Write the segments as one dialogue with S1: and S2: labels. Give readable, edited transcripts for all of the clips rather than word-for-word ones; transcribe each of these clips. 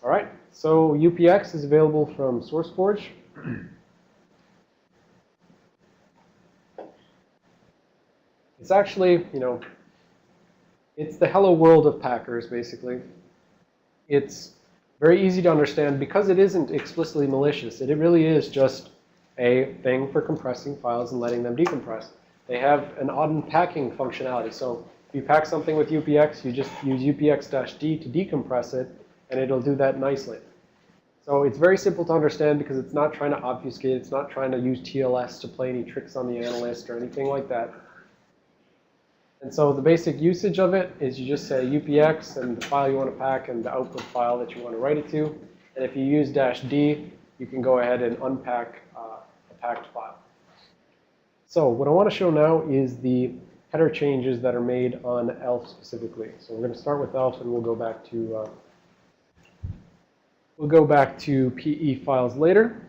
S1: All right, so UPX is available from SourceForge. It's actually, it's the hello world of Packers, basically. It's very easy to understand because it isn't explicitly malicious. It really is just a thing for compressing files and letting them decompress. They have an unpacking functionality. So if you pack something with UPX, you just use UPX-D to decompress it, and it'll do that nicely. So it's very simple to understand because it's not trying to obfuscate. It's not trying to use TLS to play any tricks on the analyst or anything like that. And so the basic usage of it is you just say UPX and the file you want to pack and the output file that you want to write it to. And if you use -D, you can go ahead and unpack a packed file. So what I want to show now is the header changes that are made on ELF specifically. So we're going to start with ELF, and we'll go back to PE files later.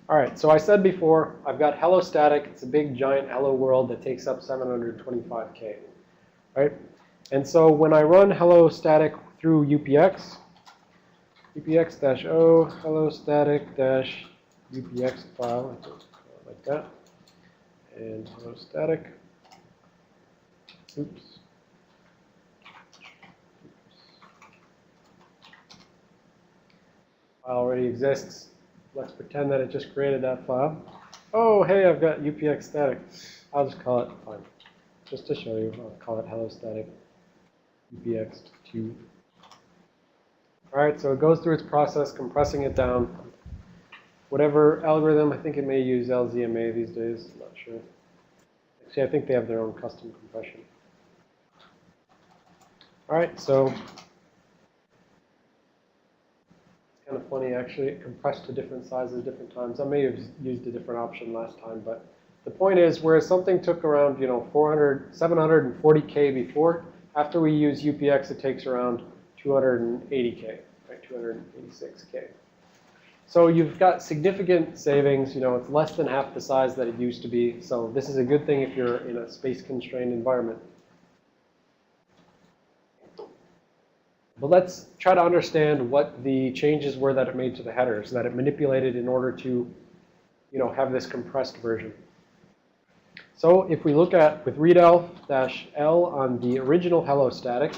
S1: All right, so I said before, I've got hello static. It's a big, giant hello world that takes up 725K, right? And so when I run hello static through UPX, UPX-O, hello static-UPX file, like that, and hello static. Oops. File already exists. Let's pretend that it just created that file. Oh, hey, I've got UPX static. I'll just call it, fine. Just to show you, I'll call it hello static UPX2. All right, so it goes through its process, compressing it down. Whatever algorithm, I think it may use LZMA these days, I'm not sure. Actually, I think they have their own custom compression. All right, so it's kind of funny, actually. It compressed to different sizes different times. I may have used a different option last time, but the point is, whereas something took around, 740K before, after we use UPX, it takes around 280K, right, 286K. So you've got significant savings. It's less than half the size that it used to be. So this is a good thing if you're in a space-constrained environment. But let's try to understand what the changes were that it made to the headers, that it manipulated in order to, have this compressed version. So if we look at with readelf-L on the original hello static,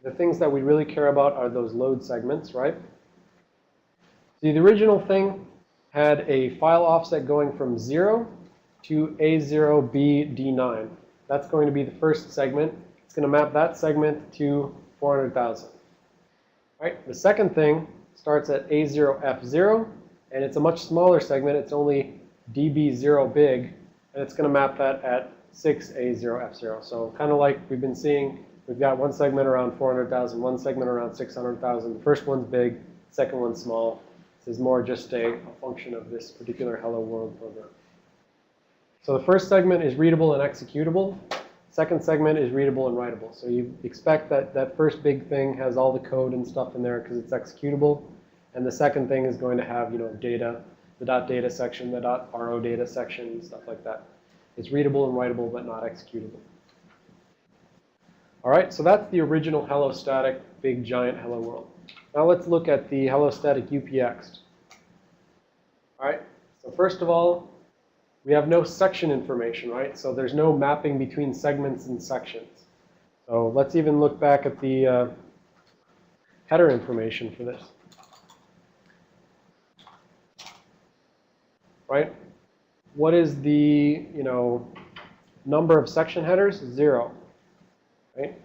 S1: the things that we really care about are those load segments, right? See, the original thing had a file offset going from 0 to A0BD9. That's going to be the first segment. It's going to map that segment to 400,000. Right? The second thing starts at A0F0, and it's a much smaller segment. It's only DB0 big, and it's going to map that at 6A0F0. So kind of like we've been seeing, we've got one segment around 400,000, one segment around 600,000. The first one's big, the second one's small. This is more just a function of this particular hello world program. So the first segment is readable and executable. Second segment is readable and writable. So you expect that that first big thing has all the code and stuff in there because it's executable. And the second thing is going to have, data, the .data section, the .ro data section, stuff like that. It's readable and writable, but not executable. All right, so that's the original hello static, big, giant hello world. Now let's look at the hello static UPX. All right, so first of all, we have no section information, right? So there's no mapping between segments and sections. So let's even look back at the header information for this. Right? What is the, number of section headers? 0. Right?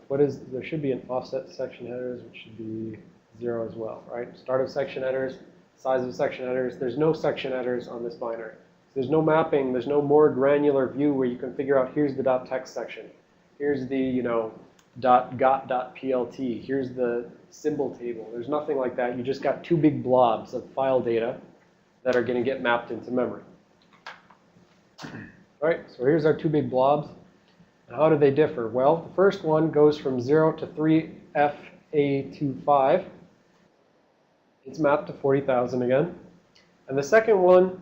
S1: There should be an offset section headers, which should be 0 as well, right? Start of section headers, size of section headers. There's no section headers on this binary. There's no mapping. There's no more granular view where you can figure out here's the .text section. Here's the, .got.plt. Here's the symbol table. There's nothing like that. You just got two big blobs of file data that are going to get mapped into memory. All right, so here's our two big blobs. How do they differ? Well, the first one goes from 0 to 3FA25. It's mapped to 40,000 again. And the second one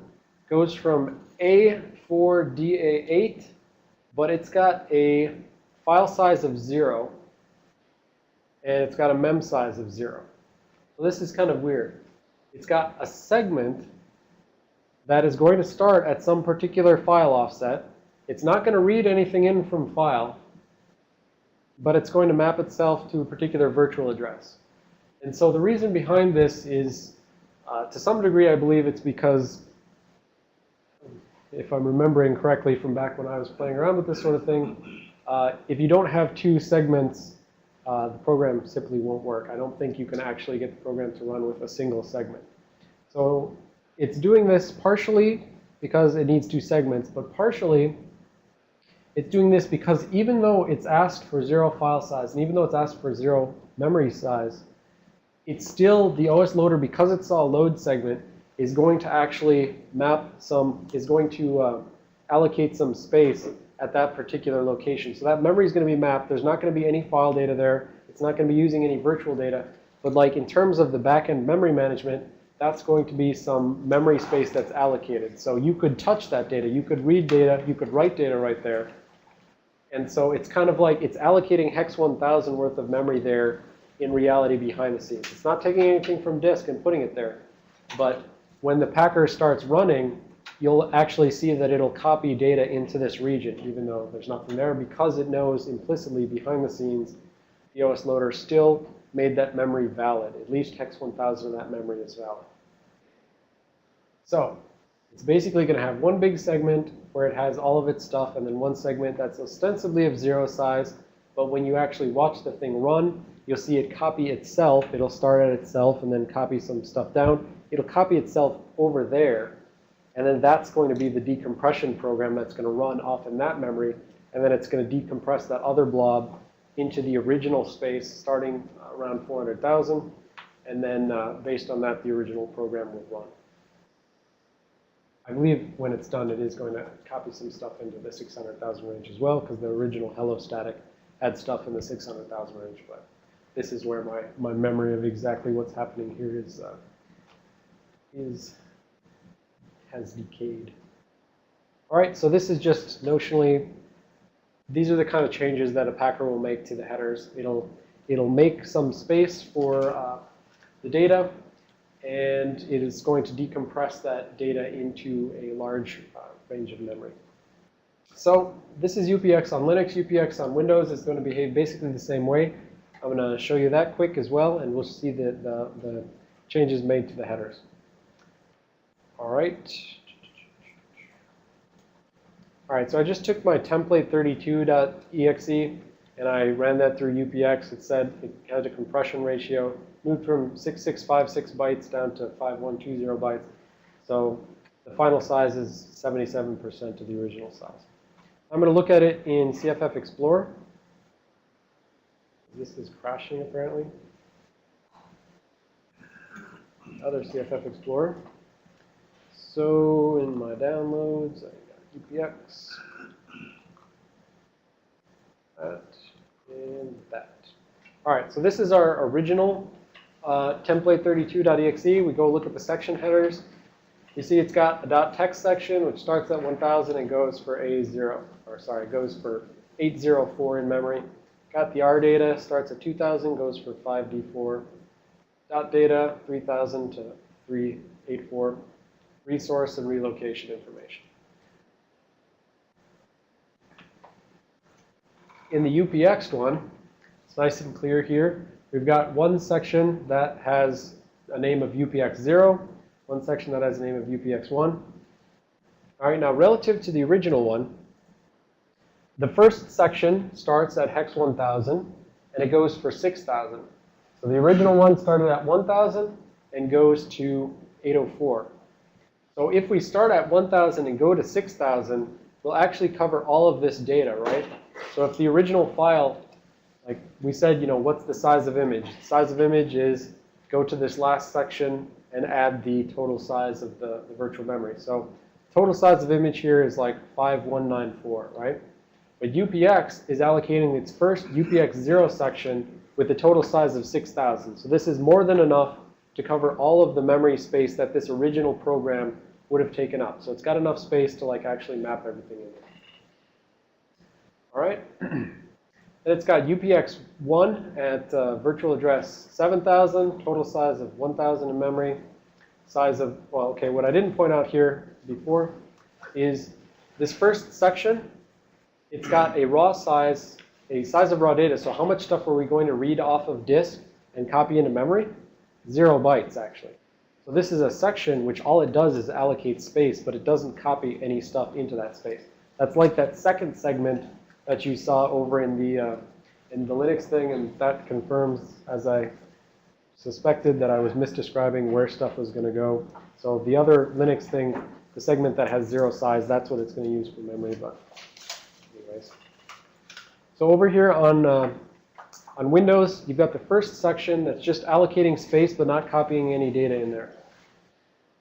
S1: goes from A4DA8, but it's got a file size of 0, and it's got a mem size of 0. So this is kind of weird. It's got a segment that is going to start at some particular file offset. It's not going to read anything in from file, but it's going to map itself to a particular virtual address. And so the reason behind this is, to some degree, I believe it's because, if I'm remembering correctly from back when I was playing around with this sort of thing, if you don't have two segments, the program simply won't work. I don't think you can actually get the program to run with a single segment. So it's doing this partially because it needs two segments, but partially it's doing this because even though it's asked for 0 file size, and even though it's asked for 0 memory size, it's still, the OS loader, because it saw a load segment, is going to actually allocate some space at that particular location. So that memory is going to be mapped. There's not going to be any file data there. It's not going to be using any virtual data. But like in terms of the back-end memory management, that's going to be some memory space that's allocated. So you could touch that data. You could read data. You could write data right there. And so it's kind of like it's allocating hex 1000 worth of memory there in reality behind the scenes. It's not taking anything from disk and putting it there. But when the packer starts running, you'll actually see that it'll copy data into this region, even though there's nothing there, because it knows implicitly behind the scenes the OS loader still made that memory valid. At least hex 1000 of that memory is valid. So it's basically going to have one big segment where it has all of its stuff, and then one segment that's ostensibly of 0 size. But when you actually watch the thing run, you'll see it copy itself. It'll start at itself and then copy some stuff down. It'll copy itself over there. And then that's going to be the decompression program that's going to run off in that memory. And then it's going to decompress that other blob into the original space starting around 400,000. And then based on that, the original program will run. I believe when it's done, it is going to copy some stuff into the 600,000 range as well, because the original hello static had stuff in the 600,000 range. But this is where my memory of exactly what's happening here has decayed. All right, so this is just notionally, these are the kind of changes that a packer will make to the headers. It'll make some space for the data, and it is going to decompress that data into a large range of memory. So this is UPX on Linux. UPX on Windows is going to behave basically the same way. I'm going to show you that quick as well, and we'll see the changes made to the headers. All right. All right, so I just took my template32.exe and I ran that through UPX. It said it had a compression ratio, moved from 6656 bytes down to 5120 bytes. So the final size is 77% of the original size. I'm going to look at it in CFF Explorer. This is crashing apparently. Other CFF Explorer. So in my downloads, I got UPX, that, and that. All right, so this is our original template32.exe. We go look at the section headers. You see it's got a .text section, which starts at 1000 and goes for goes for 804 in memory. Got the R data, starts at 2000, goes for 5D4. .data, 3000 to 384. Resource and relocation information. In the UPX one, it's nice and clear here. We've got one section that has a name of UPX0, one section that has a name of UPX1. All right, now relative to the original one, the first section starts at hex 1000, and it goes for 6000. So the original one started at 1000 and goes to 804. So if we start at 1000 and go to 6000, we'll actually cover all of this data, right? So if the original file, like we said, you know, what's the size of image? The size of image is go to this last section and add the total size of the virtual memory. So total size of image here is like 5194, right? But UPX is allocating its first UPX0 section with a total size of 6000. So this is more than enough to cover all of the memory space that this original program would have taken up. So it's got enough space to like actually map everything in there. All right. Then it's got UPX1 at virtual address 7,000, total size of 1,000 in memory, size of, well, okay, what I didn't point out here before is this first section, it's got a raw size, a size of raw data. So how much stuff are we going to read off of disk and copy into memory? 0 bytes, actually. So this is a section which all it does is allocate space, but it doesn't copy any stuff into that space. That's like that second segment that you saw over in the Linux thing, and that confirms, as I suspected, that I was misdescribing where stuff was going to go. So the other Linux thing, the segment that has 0 size, that's what it's going to use for memory. But anyways, so over here on Windows, you've got the first section that's just allocating space but not copying any data in there.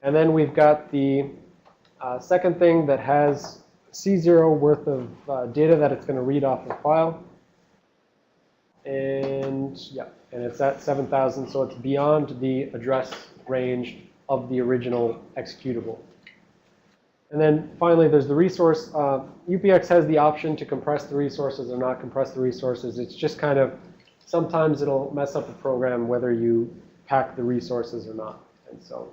S1: And then we've got the second thing that has C0 worth of data that it's going to read off the file. And yeah, and it's at 7,000, so it's beyond the address range of the original executable. And then finally, there's the resource. UPX has the option to compress the resources or not compress the resources. It's just kind of, sometimes it'll mess up the program whether you pack the resources or not. And so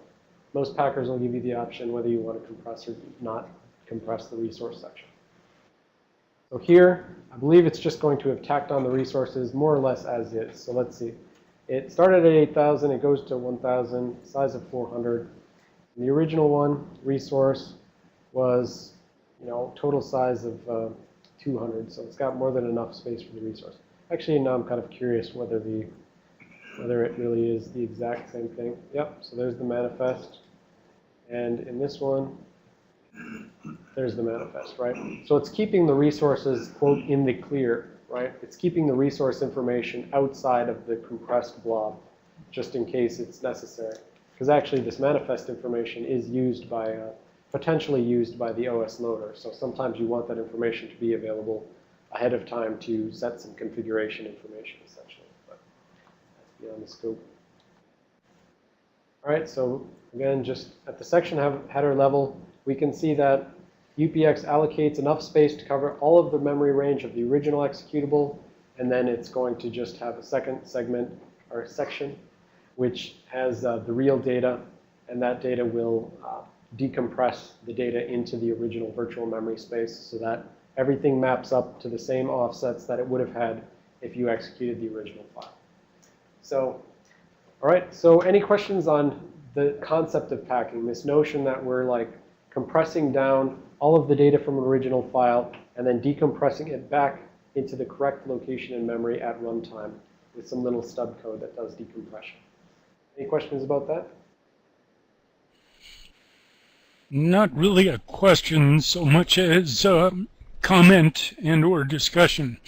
S1: most packers will give you the option whether you want to compress or not compress the resource section. So here, I believe it's just going to have tacked on the resources more or less as is. So let's see. It started at 8,000. It goes to 1,000, size of 400. And the original one, resource, was, total size of 200. So it's got more than enough space for the resource. Actually, now I'm kind of curious whether it really is the exact same thing. Yep, so there's the manifest. And in this one, there's the manifest, right? So it's keeping the resources, quote, in the clear, right? It's keeping the resource information outside of the compressed blob, just in case it's necessary. Because actually, this manifest information is used by, potentially used by the OS loader. So sometimes you want that information to be available ahead of time to set some configuration information, essentially. But that's beyond the scope. All right, so again, just at the section header level, we can see that UPX allocates enough space to cover all of the memory range of the original executable, and then it's going to just have a second segment or section which has the real data, and that data will decompress the data into the original virtual memory space so that everything maps up to the same offsets that it would have had if you executed the original file. So, all right, so any questions on the concept of packing, this notion that we're like compressing down all of the data from an original file and then decompressing it back into the correct location in memory at runtime with some little stub code that does decompression. Any questions about that?
S2: Not really a question so much as a comment and or discussion.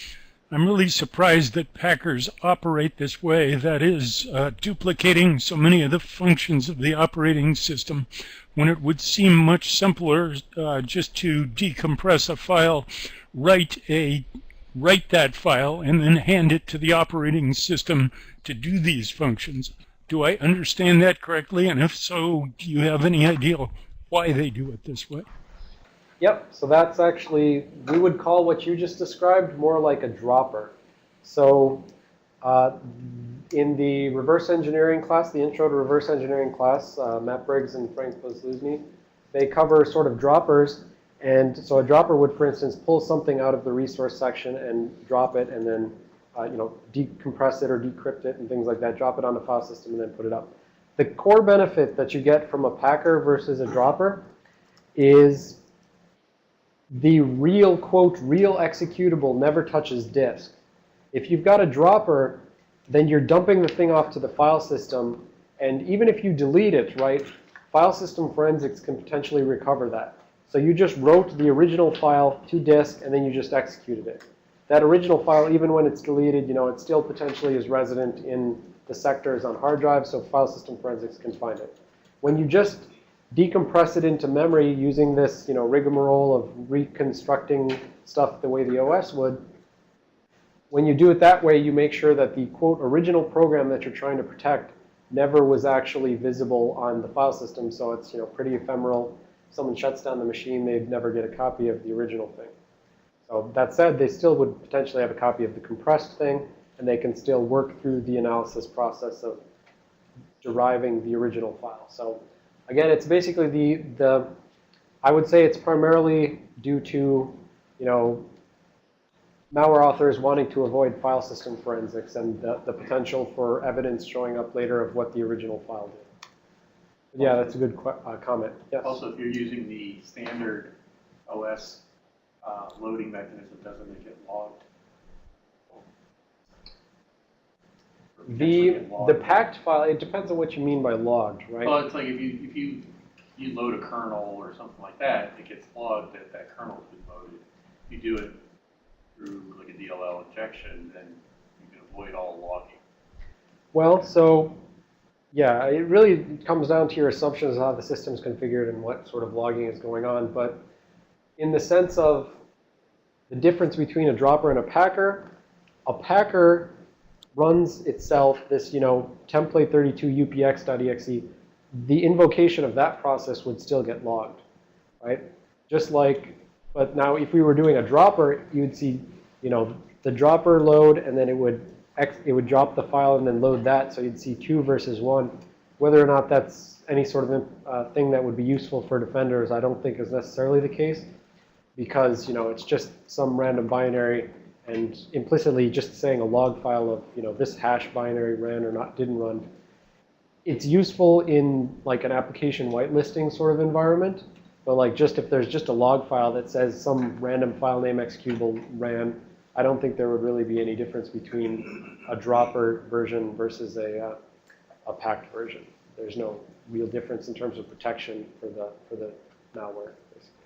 S2: I'm really surprised that packers operate this way, that is, duplicating so many of the functions of the operating system when it would seem much simpler just to decompress a file, write that file, and then hand it to the operating system to do these functions. Do I understand that correctly? And if so, do you have any idea why they do it this way?
S1: Yep, so that's actually, we would call what you just described more like a dropper. So in the reverse engineering class, the intro to reverse engineering class, Matt Briggs and Frank Poslusny, they cover sort of droppers. And so a dropper would, for instance, pull something out of the resource section and drop it and then decompress it or decrypt it and things like that, drop it on the file system and then put it up. The core benefit that you get from a packer versus a dropper is the real, quote, real executable never touches disk. If you've got a dropper, then you're dumping the thing off to the file system, and even if you delete it, right, file system forensics can potentially recover that. So you just wrote the original file to disk, and then you just executed it. That original file, even when it's deleted, it still potentially is resident in the sectors on hard drives, so file system forensics can find it. When you just decompress it into memory using this, rigmarole of reconstructing stuff the way the OS would, when you do it that way, you make sure that the, quote, original program that you're trying to protect never was actually visible on the file system, so it's, pretty ephemeral. someone shuts down the machine, they'd never get a copy of the original thing. So that said, they still would potentially have a copy of the compressed thing, and they can still work through the analysis process of deriving the original file. So again, it's basically I would say it's primarily due to, malware authors wanting to avoid file system forensics and the potential for evidence showing up later of what the original file did. But yeah, that's a good comment. Yes?
S3: Also, if you're using the standard OS loading mechanism, doesn't it get logged?
S1: The packed file, it depends on what you mean by logged, right?
S3: Well, it's like if you load a kernel or something like that, it gets logged that that kernel's been loaded. If you do it through like a DLL injection, then you can avoid all logging.
S1: Well, so yeah, it really comes down to your assumptions of how the system's configured and what sort of logging is going on. But in the sense of the difference between a dropper and a packer runs itself this, template32 UPX.exe. The invocation of that process would still get logged, right? Just like, but now if we were doing a dropper, you'd see, the dropper load, and then it would drop the file and then load that. So you'd see 2 versus 1. Whether or not that's any sort of thing that would be useful for defenders, I don't think is necessarily the case, because it's just some random binary, and implicitly just saying a log file of this hash binary ran or didn't run. It's useful in like an application whitelisting sort of environment, but like just if there's just a log file that says some random file name executable ran, I don't think there would really be any difference between a dropper version versus a packed version. There's no real difference in terms of protection for the malware, basically.